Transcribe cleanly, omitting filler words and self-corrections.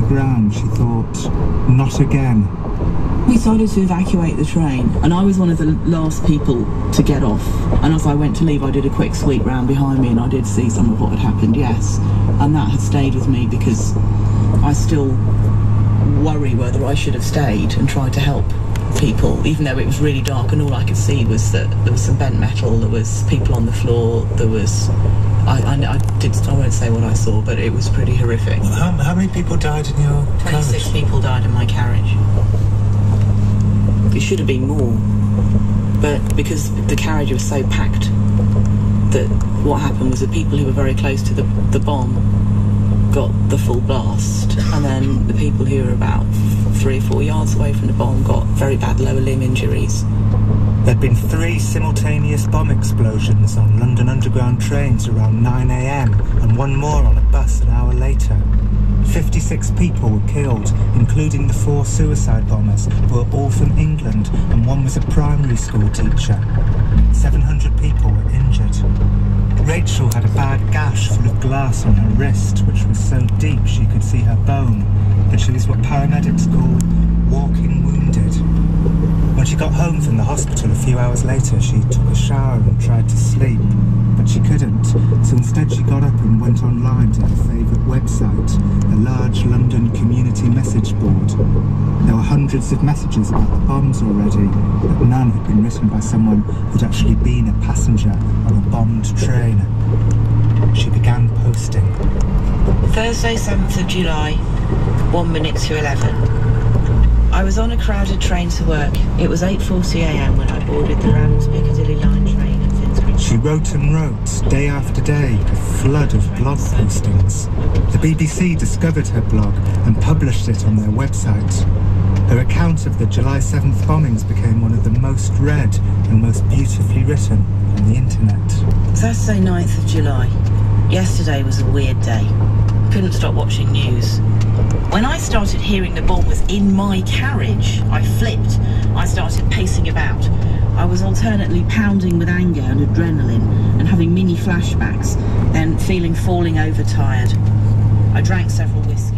ground, she thought, not again. We started to evacuate the train, and I was one of the last people to get off. And as I went to leave, I did a quick sweep round behind me, and I did see some of what had happened, yes. And that had stayed with me because I still worry whether I should have stayed and tried to help people, even though it was really dark and all I could see was that there was some bent metal, there was people on the floor, there was... I won't say what I saw, but it was pretty horrific. Well, how many people died in your 26 carriage? people died in my carriage. It should have been more, but because the carriage was so packed, that what happened was the people who were very close to the bomb got the full blast, and then the people who were about 3 or 4 yards away from the bomb got very bad lower limb injuries. There'd been 3 simultaneous bomb explosions on London Underground trains around 9 a.m. and 1 more on a bus an hour later. 56 people were killed, including the 4 suicide bombers, who were all from England, and 1 was a primary school teacher. 700 people were injured. Rachel had a bad gash full of glass on her wrist, which was so deep she could see her bone, and she was what paramedics call walking wounded. When she got home from the hospital a few hours later, she took a shower and tried to sleep, but she couldn't, so instead she got up and went online to her favourite website, a large London community message board. There were hundreds of messages about the bombs already, but none had been written by someone who'd actually been a passenger on a bombed train. She began posting. Thursday, 7th of July, 1 minute to 11. I was on a crowded train to work. It was 8:40 a.m. when I boarded the Rams Piccadilly line train at Finsbury. She wrote and wrote, day after day, a flood of blog postings. The BBC discovered her blog and published it on their website. Her account of the July 7th bombings became one of the most read and most beautifully written on the internet. Saturday, 9th of July. Yesterday was a weird day. Couldn't stop watching news. When I started hearing the bomb was in my carriage, I flipped. I started pacing about. I was alternately pounding with anger and adrenaline and having mini flashbacks, then feeling falling over tired. I drank several whiskeys.